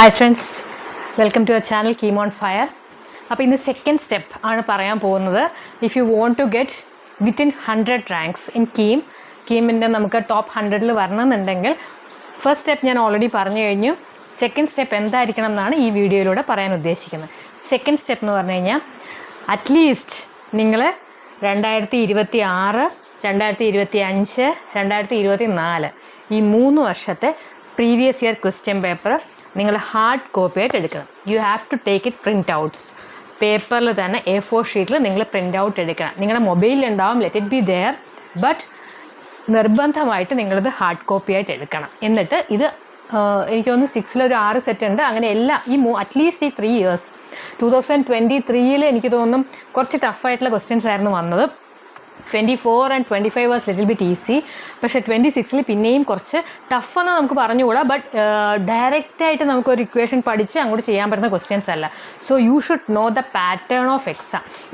Hi friends, welcome to our channel Keem on Fire. അപ്പോൾ ഇന്ന് second step ആണ് പറയാൻ പോകുന്നത്. If you want to get within 100 ranks in കീമിൻ്റെ നമുക്ക് ടോപ്പ് 100ൽ വരണമെന്നുണ്ടെങ്കിൽ ഫസ്റ്റ് സ്റ്റെപ്പ് ഞാൻ ഓൾറെഡി പറഞ്ഞു കഴിഞ്ഞു. സെക്കൻഡ് സ്റ്റെപ്പ് എന്തായിരിക്കണം എന്നാണ് ഈ വീഡിയോയിലൂടെ പറയാൻ ഉദ്ദേശിക്കുന്നത്. സെക്കൻഡ് സ്റ്റെപ്പ് എന്ന് പറഞ്ഞു കഴിഞ്ഞാൽ അറ്റ്ലീസ്റ്റ് നിങ്ങൾ 2026, 2025, 2024 ഈ 3 വർഷത്തെ പ്രീവിയസ് ഇയർ ക്വസ്റ്റ്യൻ പേപ്പർ നിങ്ങൾ ഹാർഡ് കോപ്പി ആയിട്ട് എടുക്കണം. You have to take it print outs. പേപ്പറിൽ തന്നെ A4 ഷീറ്റിൽ നിങ്ങൾ പ്രിൻ്റ് ഔട്ട് എടുക്കണം. നിങ്ങളുടെ മൊബൈലിലുണ്ടാവും, let it be there, but നിർബന്ധമായിട്ട് നിങ്ങളിത് ഹാർഡ് കോപ്പി ആയിട്ട് എടുക്കണം. എന്നിട്ട് ഇത് എനിക്ക് തോന്നുന്നു 6 ഒരു 6 സെറ്റ് ഉണ്ട്. അങ്ങനെ എല്ലാം അറ്റ്ലീസ്റ്റ് ഈ 3 ഇയേഴ്സ് 2023 എനിക്ക് തോന്നുന്നു കുറച്ച് ടഫായിട്ടുള്ള ക്വസ്റ്റ്യൻസ് ആയിരുന്നു വന്നത്. 24 and 25 was little bit easy. പക്ഷേ 26 പിന്നെയും കുറച്ച് ടഫെന്ന് നമുക്ക് പറഞ്ഞുകൂടാ. ബട്ട് ഡയറക്റ്റായിട്ട് നമുക്കൊരു ഇക്വേഷൻ പഠിച്ച് അങ്ങോട്ട് ചെയ്യാൻ പറ്റുന്ന ക്വസ്റ്റ്യൻസ് അല്ല. So you should know the pattern of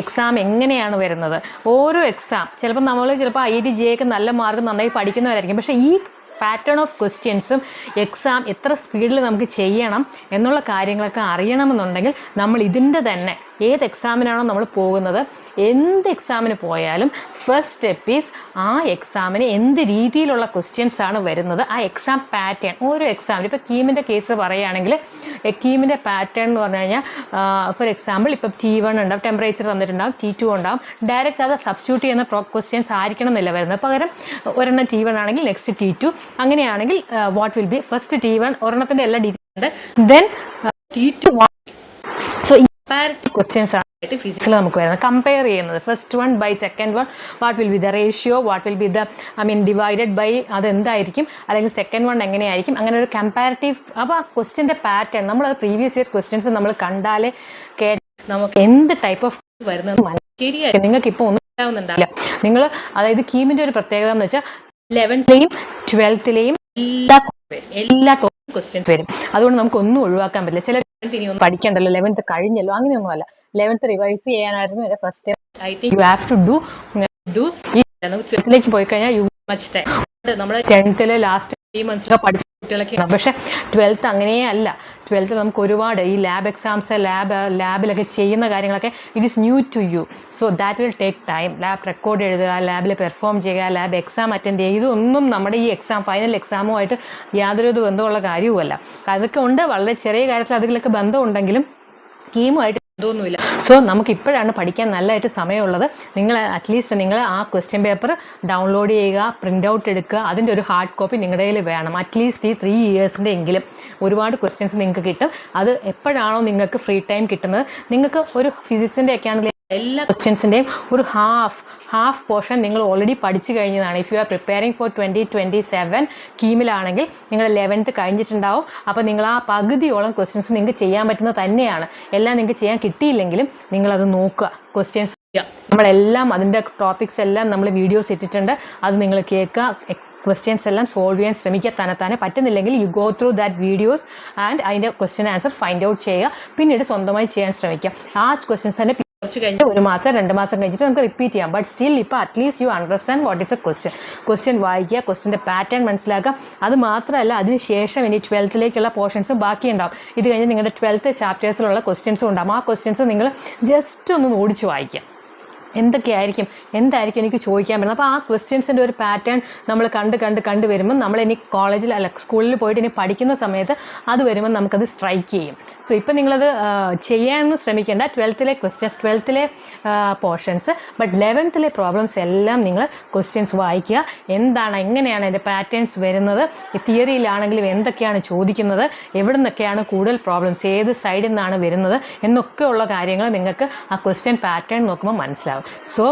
exam എങ്ങനെയാണ് വരുന്നത്. ഓരോ എക്സാം ചിലപ്പോൾ IIT JEE നല്ല മാർക്ക് നന്നായി പഠിക്കുന്നവരായിരിക്കും. പക്ഷേ ഈ പാറ്റേൺ ഓഫ് ക്വസ്റ്റ്യൻസും എക്സാം എത്ര സ്പീഡിൽ നമുക്ക് ചെയ്യണം എന്നുള്ള കാര്യങ്ങളൊക്കെ അറിയണമെന്നുണ്ടെങ്കിൽ നമ്മൾ ഇതിൻ്റെ തന്നെ ഏത് എക്സാമിനാണോ നമ്മൾ പോകുന്നത്, എന്ത് എക്സാമിന് പോയാലും ഫസ്റ്റ് സ്റ്റെപ്പ് ഈസ് ആ എക്സാമിന് എന്ത് രീതിയിലുള്ള ക്വസ്റ്റ്യൻസ് ആണ് വരുന്നത്, ആ എക്സാം പാറ്റേൺ. ഓരോ എക്സാമിൽ ഇപ്പോൾ കീമിൻ്റെ കേസ് പറയുകയാണെങ്കിൽ കീമിൻ്റെ പാറ്റേൺ എന്ന് പറഞ്ഞു കഴിഞ്ഞാൽ ഫോർ എക്സാമ്പിൾ ഇപ്പോൾ T1 ഉണ്ടാവും, ടെമ്പറേച്ചർ തന്നിട്ടുണ്ടാവും, T2 ഉണ്ടാവും. ഡയറക്റ്റ് അത് സബ്സ്റ്റിറ്റ്യൂട്ട് ചെയ്യുന്ന ക്വസ്റ്റ്യൻസ് ആയിരിക്കണം എന്നില്ല വരുന്നത്. പകരം ഒരെണ്ണം T1 ആണെങ്കിൽ നെക്സ്റ്റ് T2, അങ്ങനെയാണെങ്കിൽ what will B first T1 ഒരെണ്ണത്തിൻ്റെ എല്ലാ ഡീറ്റെയിൽസ് ഉണ്ട്, then T2. So comparative questions ആയിട്ട് ഫിസിക്സിൽ നമുക്ക് വരുന്നത്. കമ്പയർ ചെയ്യുന്നത് first one by second one, what will be the ratio, what will be the divided by അതെന്തായിരിക്കും, അല്ലെങ്കിൽ സെക്കൻഡ് വൺ എങ്ങനെയായിരിക്കും, അങ്ങനെ ഒരു കമ്പാരിറ്റീവ്. അപ്പോൾ ആ ക്വസ്റ്റ്യൻ്റെ പാറ്റേൺ നമ്മളത് പ്രീവിയസ് ഇയർ ക്വസ്റ്റ്യൻസ് നമ്മൾ കണ്ടാലേ നമുക്ക് എന്ത് ടൈപ്പ് ഓഫ് വരുന്നത് ശരിയായിരിക്കും. നിങ്ങൾക്ക് ഇപ്പോൾ ഒന്നും ഉണ്ടാവുന്നുണ്ടാവില്ല. നിങ്ങൾ അതായത് കീമിൻ്റെ ഒരു പ്രത്യേകത എന്ന് വെച്ചാൽ 11ലെയും 12ലെയും എല്ലാ ക്വസ്റ്റ്യൻസ് വരും. അതുകൊണ്ട് നമുക്കൊന്നും ഒഴിവാക്കാൻ പറ്റില്ല. ചില ഇനി ഒന്നും പഠിക്കണ്ടല്ലോ, 11th കഴിഞ്ഞല്ലോ, അങ്ങനെയൊന്നുമല്ല. 11th റിവൈസ് ചെയ്യാനായിരുന്നു എൻ്റെ first step. I think you have to do ഈ 12ലേക്ക് പോയി കഴിഞ്ഞാൽ യു മച്ച് ടൈം. നമ്മൾ 10th ലാസ്റ്റ് 3 months പഠിച്ച കുട്ടികളൊക്കെ, പക്ഷേ 12th അങ്ങനെയേ അല്ല. 12th നമുക്ക് ഒരുപാട് ഈ ലാബ് എക്സാംസ്, ലാബിലൊക്കെ ചെയ്യുന്ന കാര്യങ്ങളൊക്കെ it is new to you. So that will take time. Lab record എഴുതുക, ലാബിൽ പെർഫോം ചെയ്യുക, ലാബ് എക്സാം അറ്റൻഡ് ചെയ്യുക, ഇതൊന്നും നമ്മുടെ ഈ ഫൈനൽ എക്സാമുമായിട്ട് യാതൊരു ബന്ധമുള്ള കാര്യവുമല്ല. അതൊക്കെ ഉണ്ട്, വളരെ ചെറിയ കാര്യത്തിൽ അതിലൊക്കെ ബന്ധമുണ്ടെങ്കിലും കീമുമായിട്ട് ബന്ധമൊന്നുമില്ല. സോ നമുക്ക് ഇപ്പോഴാണ് പഠിക്കാൻ നല്ലതായിട്ട് സമയമുള്ളത്. നിങ്ങൾ അറ്റ്ലീസ്റ്റ് നിങ്ങൾ ആ ക്വസ്റ്റ്യൻ പേപ്പർ ഡൗൺലോഡ് ചെയ്യുക, പ്രിൻ്റ് ഔട്ട് എടുക്കുക, അതിൻ്റെ ഒരു ഹാർഡ് കോപ്പി നിങ്ങളുടെ കയ്യിൽ വേണം. അറ്റ്ലീസ്റ്റ് ഈ 3 ഇയേഴ്സിൻ്റെ എങ്കിലും ഒരുപാട് ക്വസ്റ്റ്യൻസ് നിങ്ങൾക്ക് കിട്ടും. അത് എപ്പോഴാണോ നിങ്ങൾക്ക് ഫ്രീ ടൈം കിട്ടുന്നത്, നിങ്ങൾക്ക് ഒരു ഫിസിക്സിൻ്റെ ഒക്കെ ആണെങ്കിൽ എല്ലാ ക്വസ്റ്റ്യൻസിൻ്റെയും ഒരു ഹാഫ് പോർഷൻ നിങ്ങൾ ഓൾറെഡി പഠിച്ചു കഴിഞ്ഞതാണ്. If you are preparing for 2027 കീമിലാണെങ്കിൽ നിങ്ങൾ 11th കഴിഞ്ഞിട്ടുണ്ടാവും. അപ്പോൾ നിങ്ങൾ ആ പകുതിയോളം ക്വസ്റ്റ്യൻസ് നിങ്ങൾക്ക് ചെയ്യാൻ പറ്റുന്നത് തന്നെയാണ്. എല്ലാം നിങ്ങൾക്ക് ചെയ്യാൻ കിട്ടിയില്ലെങ്കിലും നിങ്ങളത് നോക്കുക, ക്വസ്റ്റ്യൻസ് നമ്മളെല്ലാം അതിൻ്റെ ടോപ്പിക്സ് എല്ലാം നമ്മൾ വീഡിയോസ് ഇട്ടിട്ടുണ്ട്. അത് നിങ്ങൾ കേൾക്കുക, ക്വസ്റ്റ്യൻസ് എല്ലാം സോൾവ് ചെയ്യാൻ ശ്രമിക്കുക. തന്നെ പറ്റുന്നില്ലെങ്കിൽ you go through that videos and അതിൻ്റെ ക്വസ്റ്റ്യൻ ആൻസർ ഫൈൻഡ് ഔട്ട് ചെയ്യുക. പിന്നീട് സ്വന്തമായി ചെയ്യാൻ ശ്രമിക്കുക. ആ ക്വസ്റ്റ്യൻസ് തന്നെ കുറച്ച് കഴിഞ്ഞ് 1 മാസം 2 മാസം കഴിഞ്ഞിട്ട് നമുക്ക് റിപ്പീറ്റ് ചെയ്യാം. ബട്ട് സ്റ്റിൽ ഇപ്പോൾ at least you understand what is A question വായിക്കുക, ക്വസ്റ്റ്യൻ്റെ പാറ്റേൺ മനസ്സിലാക്കുക. അത് മാത്രമല്ല അതിന് ശേഷം ഇനി 12th പോർഷൻസ് ബാക്കിയുണ്ടാവും. ഇത് കഴിഞ്ഞ് നിങ്ങളുടെ 12th ചാപ്റ്റേഴ്സിലുള്ള ക്വസ്റ്റ്യൻസും ഉണ്ടാകും. ആ ക്വസ്റ്റ്യൻസ് നിങ്ങൾ ജസ്റ്റ് ഒന്ന് ഓടിച്ച് വായിക്കുക. എന്തായിരിക്കും എനിക്ക് ചോദിക്കാൻ പറ്റുന്നത്. അപ്പോൾ ആ ക്വസ്റ്റ്യൻസിൻ്റെ ഒരു പാറ്റേൺ നമ്മൾ കണ്ട് വരുമ്പം നമ്മളിനി കോളേജിൽ അല്ല സ്കൂളിൽ പോയിട്ട് ഇനി പഠിക്കുന്ന സമയത്ത് അത് വരുമ്പോൾ നമുക്കത് സ്ട്രൈക്ക് ചെയ്യും. സോ ഇപ്പം നിങ്ങളത് ചെയ്യാനൊന്നും ശ്രമിക്കേണ്ട. 12th questions, 12th portions, but 11th problems എല്ലാം നിങ്ങൾ ക്വസ്റ്റ്യൻസ് വായിക്കുക. എങ്ങനെയാണ് അതിൻ്റെ പാറ്റേൺസ് വരുന്നത്, തിയറിയിലാണെങ്കിലും എന്തൊക്കെയാണ് ചോദിക്കുന്നത്, എവിടെ നിന്നൊക്കെയാണ് കൂടുതൽ പ്രോബ്ലംസ്, ഏത് സൈഡിൽ നിന്നാണ് വരുന്നത് എന്നൊക്കെയുള്ള കാര്യങ്ങൾ നിങ്ങൾക്ക് ആ ക്വസ്റ്റ്യൻ പാറ്റേൺ നോക്കുമ്പോൾ മനസ്സിലാവും. So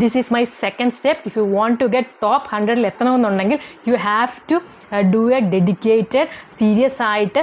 this is my second step. If you want to get top 100ൽ എത്തണമെന്നുണ്ടെങ്കിൽ you have to do a dedicated, serious ആയിട്ട്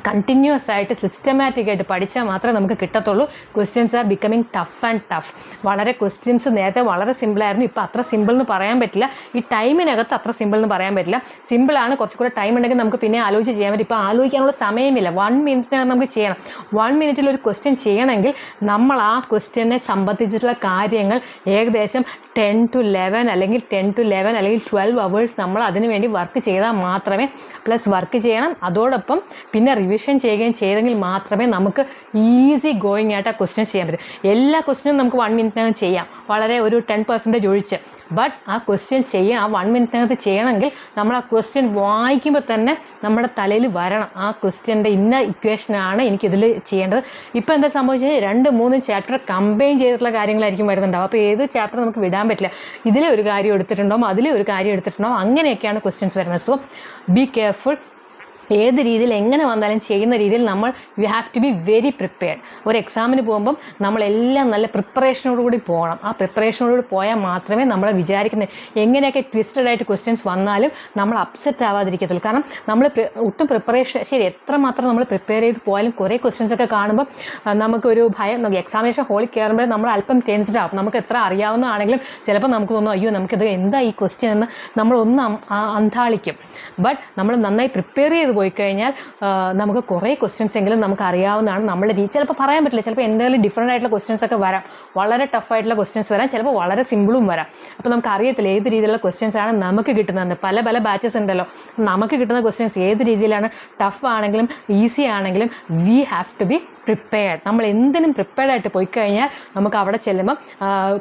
കണ്ടിന്യൂസ് ആയിട്ട് സിസ്റ്റമാറ്റിക് ആയിട്ട് പഠിച്ചാൽ മാത്രമേ നമുക്ക് കിട്ടത്തുള്ളൂ. Questions are becoming tough and tough. വളരെ ക്വസ്റ്റ്യൻസ് നേരത്തെ വളരെ സിമ്പിളായിരുന്നു, ഇപ്പോൾ അത്ര സിമ്പിൾ എന്ന് പറയാൻ പറ്റില്ല. ഈ ടൈമിനകത്ത് അത്ര സിമ്പിൾ എന്ന് പറയാൻ പറ്റില്ല. സിമ്പിളാണ്, കുറച്ചുകൂടെ ടൈം ഉണ്ടെങ്കിൽ നമുക്ക് പിന്നെ ആലോചിച്ച് ചെയ്യാൻ പറ്റും. ഇപ്പോൾ ആലോചിക്കാനുള്ള സമയമില്ല. 1 മിനിറ്റിനകം നമുക്ക് ചെയ്യണം. 1 മിനിറ്റിൽ ഒരു ക്വസ്റ്റ്യൻ ചെയ്യണമെങ്കിൽ നമ്മൾ ആ ക്വസ്റ്റ്യനെ സംബന്ധിച്ചിട്ടുള്ള കാര്യങ്ങൾ കഴിഞ്ഞാൽ ഏകദേശം 10 to 11 അല്ലെങ്കിൽ 10 to 11 അല്ലെങ്കിൽ 12 hours നമ്മൾ അതിന് വേണ്ടി വർക്ക് ചെയ്താൽ മാത്രമേ, പ്ലസ് വർക്ക് ചെയ്യണം അതോടൊപ്പം പിന്നെ റിവിഷൻ ചെയ്യുകയും ചെയ്തെങ്കിൽ മാത്രമേ നമുക്ക് ഈസി ഗോയിങ് ആയിട്ട് ആ ക്വസ്റ്റ്യൻ ചെയ്യാൻ പറ്റും. എല്ലാ ക്വസ്റ്റ്യനും നമുക്ക് 1 മിനിറ്റിനകം ചെയ്യാം, വളരെ ഒരു 10% ഒഴിച്ച്. ബട്ട് ആ ക്വസ്റ്റ്യൻ ചെയ്യാൻ ആ 1 മിനിറ്റിനകത്ത് ചെയ്യണമെങ്കിൽ നമ്മൾ ആ ക്വസ്റ്റ്യൻ വായിക്കുമ്പോൾ തന്നെ നമ്മുടെ തലയിൽ വരണം, ആ ക്വസ്റ്റ്യൻ്റെ ഇന്ന ഇക്വേഷനാണ് എനിക്കിതിൽ ചെയ്യേണ്ടത്. ഇപ്പോൾ എന്താ സംഭവിച്ചത്, 2-3 ചാപ്റ്റർ കമ്പൈൻ ചെയ്തിട്ടുള്ള കാര്യങ്ങളായിരിക്കും വരുന്നുണ്ടാവും. അപ്പോൾ ഏത് ചാപ്റ്റർ നമുക്ക് വിടാൻ പറ്റില്ല, ഇതിലെ ഒരു കാര്യം എടുത്തിട്ടുണ്ടാവും, അതിലെ ഒരു കാര്യം എടുത്തിട്ടുണ്ടാവും, അങ്ങനെയൊക്കെയാണ് ക്വസ്റ്റ്യൻസ് വരുന്നത്. So be careful. ഏത് രീതിയിൽ എങ്ങനെ വന്നാലും ചെയ്യുന്ന രീതിയിൽ നമ്മൾ you have to be very prepared. ഒരു എക്സാമിന് പോകുമ്പം നമ്മളെല്ലാം നല്ല പ്രിപ്പറേഷനോടുകൂടി പോകണം. ആ പ്രിപ്പറേഷനോടുകൂടി പോയാൽ മാത്രമേ നമ്മൾ വിചാരിക്കുന്ന എങ്ങനെയൊക്കെ ട്വിസ്റ്റഡ് ആയിട്ട് ക്വസ്റ്റ്യൻസ് വന്നാലും നമ്മൾ അപ്സെറ്റ് ആവാതിരിക്കത്തുള്ളൂ. കാരണം നമ്മൾ ഒട്ടും പ്രിപ്പറേഷൻ, ശരി എത്രമാത്രം നമ്മൾ പ്രിപ്പയർ ചെയ്ത് പോയാലും കുറേ ക്വസ്റ്റ്യൻസ് ഒക്കെ കാണുമ്പോൾ നമുക്കൊരു ഭയം, എക്സാമിനേഷൻ ഹോളിൽ കയറുമ്പോൾ നമ്മൾ അല്പം ടെൻസ്ഡ് ആവും. നമുക്ക് എത്ര അറിയാവുന്നതാണെങ്കിലും ചിലപ്പോൾ നമുക്ക് തോന്നും അയ്യോ നമുക്കിത് എന്താ ഈ ക്വസ്റ്റ്യൻ എന്ന് നമ്മളൊന്ന് അന്താളിക്കും. ബട്ട് നമ്മൾ നന്നായി പ്രിപ്പയർ ചെയ്ത് പോയി കഴിഞ്ഞാൽ നമുക്ക് കുറേ ക്വസ്റ്റ്യൻസ് എങ്കിലും നമുക്ക് അറിയാവുന്നതാണ്. നമ്മുടെ ചിലപ്പോൾ പറയാൻ പറ്റില്ല, ചിലപ്പോൾ എന്തെങ്കിലും ഡിഫറൻ്റ് ആയിട്ടുള്ള ക്വസ്റ്റ്യൻസ് ഒക്കെ വരാം, വളരെ ടഫായിട്ടുള്ള ക്വസ്റ്റ്യൻസ് വരാം, ചിലപ്പോൾ വളരെ സിമ്പിളും വരാം. അപ്പോൾ നമുക്ക് അറിയത്തില്ല ഏത് രീതിയിലുള്ള ക്വസ്റ്റ്യൻസ് ആണ് നമുക്ക് കിട്ടുന്നത്. പല പല ബാച്ചസ് ഉണ്ടല്ലോ, നമുക്ക് കിട്ടുന്ന ക്വസ്റ്റ്യൻസ് ഏത് രീതിയിലാണ്, ടഫ് ആണെങ്കിലും ഈസി ആണെങ്കിലും we have to be prepared. നമ്മൾ എന്തിനും പ്രിപ്പയർഡ് ആയിട്ട് പോയി കഴിഞ്ഞാൽ നമുക്ക് അവിടെ ചെല്ലുമ്പം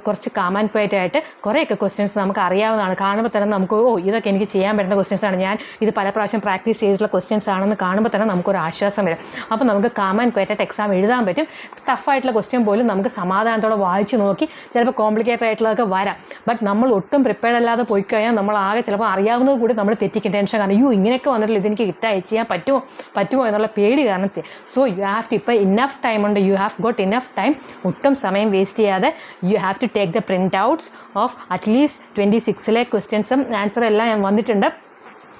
കുറച്ച് കാം ആൻഡ് ക്വയറ്റ് ആയിട്ട് കുറേയൊക്കെ ക്വസ്റ്റ്യൻസ് നമുക്ക് അറിയാവുന്നതാണ്. കാണുമ്പോൾ തന്നെ നമുക്ക് ഇതൊക്കെ എനിക്ക് ചെയ്യാൻ പറ്റുന്ന ക്വസ്റ്റ്യൻസ് ആണ്, ഞാൻ ഇത് പല പ്രാവശ്യം പ്രാക്ടീസ് ചെയ്തിട്ടുള്ള ക്വസ്റ്റ്യൻസ് ആണെന്ന് കാണുമ്പോൾ തന്നെ നമുക്കൊരു ആശ്വാസം വരും. അപ്പോൾ നമുക്ക് കാം ആൻഡ് ക്വയറ്റ് ആയിട്ട് എക്സാം എഴുതാൻ പറ്റും. ടഫായിട്ടുള്ള ക്വസ്റ്റ്യൻ പോലും നമുക്ക് സമാധാനത്തോടെ വായിച്ച് നോക്കി, ചിലപ്പോൾ കോംപ്ലിക്കേറ്റഡ് ആയിട്ടുള്ളതൊക്കെ വരാം. ബട്ട് നമ്മൾ ഒട്ടും പ്രിപ്പയർഡ് അല്ലാതെ പോയി കഴിഞ്ഞാൽ നമ്മൾ ആകെ ചിലപ്പോൾ അറിയാവുന്നത് കൂടി നമ്മൾ തെറ്റിക്കും. ടെൻഷൻ കാരണം ഇങ്ങനെയൊക്കെ വന്നിട്ടില്ല, ഇതെനിക്ക് ചെയ്യാൻ പറ്റുമോ എന്നുള്ള പേടി കാരണം. സോ യു ഹാവ് ടു, ഇപ്പോൾ ഇനഫ് ടൈം ഉണ്ട്, you have got enough time. ഒട്ടും സമയം വേസ്റ്റ് ചെയ്യാതെ you have to take the printouts of at least 26 ക്വസ്റ്റ്യൻസും ആൻസറും എല്ലാം വന്നിട്ടുണ്ട്.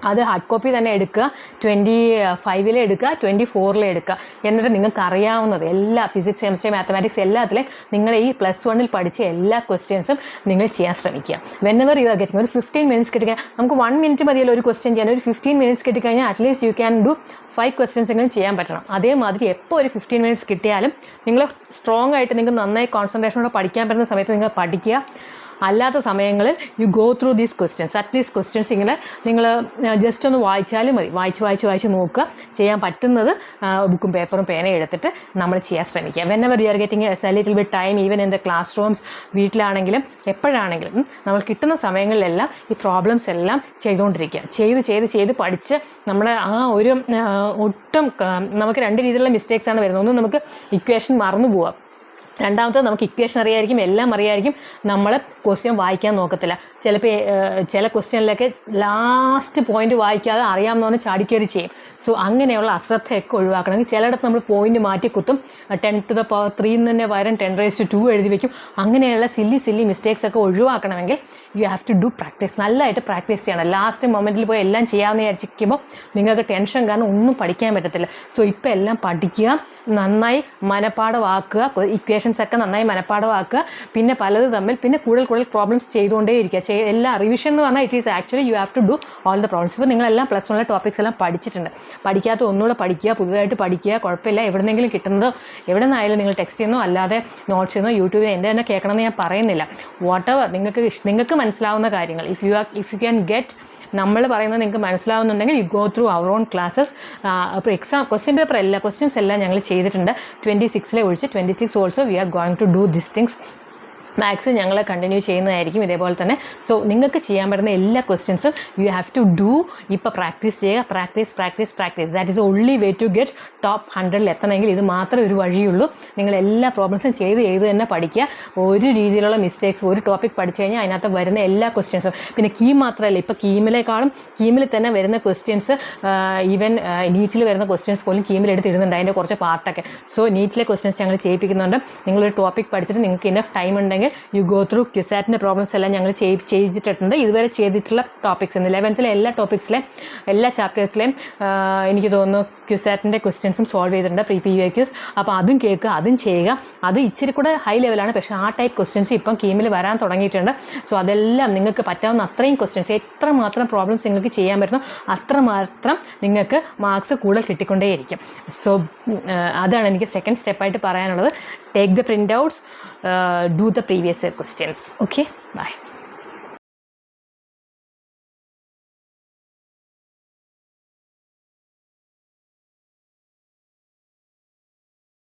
അത് ഹാർഡ് കോപ്പി തന്നെ എടുക്കുക, 25 എടുക്കുക, 24 എടുക്കുക. എന്നിട്ട് നിങ്ങൾക്ക് അറിയാവുന്നത് എല്ലാ ഫിസിക്സ്, കെമിസ്ട്രി, മാത്തമാറ്റിക്സ് എല്ലാത്തിലും നിങ്ങൾ ഈ +1 പഠിച്ച എല്ലാ ക്വസ്റ്റ്യൻസും നിങ്ങൾ ചെയ്യാൻ ശ്രമിക്കുക. വെനെവർ യു ആർ ഗെറ്റിംഗ് ഒരു 15 മിനിറ്റ്സ് കിട്ടിക്കുക, നമുക്ക് 1 മിനിറ്റ് മതിയല്ലോ ഒരു ക്വസ്റ്റ്യൻ ചെയ്യാൻ. ഒരു 15 മിനിറ്റ്സ് കിട്ടിക്കഴിഞ്ഞാൽ at least you can do 5 questions എങ്കിലും ചെയ്യാൻ പറ്റണം. അതേമാതിരി എപ്പോൾ ഒരു 15 മിനിറ്റ്സ് കിട്ടിയാലും നിങ്ങൾ സ്ട്രോങ് ആയിട്ട് നിങ്ങൾക്ക് നന്നായി കോൺസെൻട്രേഷനോടെ പഠിക്കാൻ പറ്റുന്ന സമയത്ത് നിങ്ങൾ പഠിക്കുക. അല്ലാത്ത സമയങ്ങളിൽ U go through these questions. At least questions ഇങ്ങനെ നിങ്ങൾ ജസ്റ്റ് ഒന്ന് വായിച്ചാലും മതി, വായിച്ച് നോക്കുക. ചെയ്യാൻ പറ്റുന്നത് ബുക്കും പേപ്പറും പേനയും എടുത്തിട്ട് നമ്മൾ ചെയ്യാൻ ശ്രമിക്കുക. Whenever you are getting A little bit time, even in the class rooms, വീട്ടിലാണെങ്കിലും എപ്പോഴാണെങ്കിലും നമ്മൾ കിട്ടുന്ന സമയങ്ങളിലെല്ലാം ഈ പ്രോബ്ലംസ് എല്ലാം ചെയ്തുകൊണ്ടിരിക്കുക. ചെയ്ത് പഠിച്ച് നമ്മുടെ ആ ഒരു ഒട്ടും നമുക്ക് 2 രീതിയിലുള്ള മിസ്റ്റേക്സ് ആണ് വരുന്നത്. ഒന്ന് നമുക്ക് ഇക്വേഷൻ മറന്നു പോവാം, രണ്ടാമത്തെ നമുക്ക് ഇക്വേഷൻ അറിയായിരിക്കും, എല്ലാം അറിയായിരിക്കും, നമ്മൾ ക്വസ്റ്റ്യൻ വായിക്കാൻ നോക്കത്തില്ല. ചില ക്വസ്റ്റ്യനിലൊക്കെ ലാസ്റ്റ് പോയിന്റ് വായിക്കാതെ അറിയാമെന്ന് ചാടിക്കയറി ചെയ്യും. സോ അങ്ങനെയുള്ള അശ്രദ്ധയൊക്കെ ഒഴിവാക്കണമെങ്കിൽ ചിലയിടത്ത് നമ്മൾ പോയിന്റ് മാറ്റി കുത്തും, 10⁻³ തന്നെ പകരം 10⁻² എഴുതി വയ്ക്കും. അങ്ങനെയുള്ള സില്ലി മിസ്റ്റേക്സ് ഒക്കെ ഒഴിവാക്കണമെങ്കിൽ you have to do practice. നല്ലതായിട്ട് പ്രാക്ടീസ് ചെയ്യണം. ലാസ്റ്റ് മൊമെൻറ്റിൽ പോയി എല്ലാം ചെയ്യാമെന്ന് വിചാരിച്ചിരിക്കുമ്പോൾ നിങ്ങൾക്ക് ടെൻഷൻ കാരണം ഒന്നും പഠിക്കാൻ പറ്റത്തില്ല. സോ ഇപ്പോൾ എല്ലാം പഠിക്കുക, നന്നായി മനപ്പാഠമാക്കുക, ഇക്വേഷൻസ് ഒക്കെ നന്നായി മനപ്പാഠമാക്കുക. പിന്നെ പലത് തമ്മിൽ പിന്നെ കൂടുതൽ പ്രോബ്ലംസ് ചെയ്തുകൊണ്ടേയിരിക്കുക. എല്ലാ റിവിഷൻ എന്ന് പറഞ്ഞാൽ it is actually you have to do all the problems. ഇപ്പോൾ നിങ്ങളെല്ലാം +1 ടോപ്പിക്സ് എല്ലാം പഠിച്ചിട്ടുണ്ട്. പഠിക്കാത്ത ഒന്നുകൂടെ പഠിക്കുക, പുതുതായിട്ട് പഠിക്കുക. കുഴപ്പമില്ല, എവിടെന്നെങ്കിലും കിട്ടുന്നതോ എവിടെ നിന്നായാലും നിങ്ങൾ ടെക്സ്റ്റ് ചെയ്യുന്നോ അല്ലാതെ നോട്ട്സ് ചെയ്യുന്നോ യൂട്യൂബിൽ എൻ്റെ തന്നെ കേൾക്കണമെന്ന് ഞാൻ പറയുന്നില്ല. വാട്ടെവർ നിങ്ങൾക്ക് മനസ്സിലാവുന്ന കാര്യങ്ങൾ, ഇഫ് യു ക്യാൻ ഗെറ്റ്, നമ്മൾ പറയുന്നത് നിങ്ങൾക്ക് മനസ്സിലാവുന്നുണ്ടെങ്കിൽ you go through our own classes. അപ്പോൾ ക്വസ്റ്റ്യൻ പേപ്പർ ക്വസ്റ്റ്യൻസ് എല്ലാം ഞങ്ങൾ ചെയ്തിട്ടുണ്ട്. 26 ഒഴിച്ച് 26 also we are going to do this things. Maths ഞങ്ങൾ കണ്ടിന്യൂ ചെയ്യുന്നതായിരിക്കും ഇതേപോലെ തന്നെ. സോ നിങ്ങൾക്ക് ചെയ്യാൻ പറ്റുന്ന എല്ലാ ക്വസ്റ്റ്യൻസും യു ഹാവ് ടു ഡു. ഇപ്പോൾ പ്രാക്ടീസ് ചെയ്യുക, practice. That is only way to get top 100 എത്തണമെങ്കിൽ ഇത് മാത്രമേ ഒരു വഴിയുള്ളൂ. നിങ്ങൾ എല്ലാ പ്രോബ്ലംസും ചെയ്ത് തന്നെ പഠിക്കുക. ഒരു രീതിയിലുള്ള മിസ്റ്റേക്സ്, ഒരു ടോപ്പിക് പഠിച്ചു കഴിഞ്ഞാൽ അതിനകത്ത് വരുന്ന എല്ലാ ക്വസ്റ്റ്യൻസും, പിന്നെ കീം മാത്രമല്ല, ഇപ്പോൾ കീമിൽ തന്നെ വരുന്ന ക്വസ്റ്റ്യൻസ്, ഈവൻ നീറ്റിൽ വരുന്ന ക്വസ്റ്റ്യൻസ് പോലും കീമിൽ എടുത്തിടുന്നുണ്ട്, അതിൻ്റെ കുറച്ച് പാർട്ടൊക്കെ. സോ നീറ്റിലെ ക്വസ്റ്റ്യൻസ് ഞങ്ങൾ ചെയ്യിപ്പിക്കുന്നുണ്ട്. നിങ്ങളൊരു ടോപ്പിക് പഠിച്ചിട്ട് നിങ്ങൾക്ക് ഇനഫ് ടൈം ഉണ്ടെങ്കിൽ യു ഗോ ത്രൂ ക്യുസാറ്റിൻ്റെ പ്രോബ്ലംസ് എല്ലാം ഞങ്ങൾ ചെയ്തിട്ടുണ്ട്. ഇതുവരെ ചെയ്തിട്ടുള്ള ടോപ്പിക്സ് 11th എല്ലാ ടോപ്പിക്സിലെയും എല്ലാ ചാപ്റ്റേഴ്സിലെയും എനിക്ക് തോന്നുന്നു ക്യുസാറ്റിൻ്റെ ക്വസ്റ്റ്യൻസും സോൾവ് ചെയ്തിട്ടുണ്ട്, PPUQs. അപ്പോൾ അതും കേൾക്കുക, അതും ചെയ്യുക. അത് ഇച്ചിരി കൂടെ ഹൈ ലെവലാണ്, പക്ഷേ ആ ടൈപ്പ് ക്വസ്റ്റ്യൻസ് ഇപ്പം കീമിൽ വരാൻ തുടങ്ങിയിട്ടുണ്ട്. സോ അതെല്ലാം നിങ്ങൾക്ക് പറ്റാവുന്ന അത്രയും ക്വസ്റ്റ്യൻസ്, എത്രമാത്രം പ്രോബ്ലംസ് നിങ്ങൾക്ക് ചെയ്യാൻ പറ്റുന്നു അത്രമാത്രം നിങ്ങൾക്ക് മാർക്സ് കൂടുതൽ കിട്ടിക്കൊണ്ടേയിരിക്കും. സോ അതാണ് എനിക്ക് സെക്കൻഡ് സ്റ്റെപ്പായിട്ട് പറയാനുള്ളത്. Take the print outs, do the previous year questions. Okay, bye.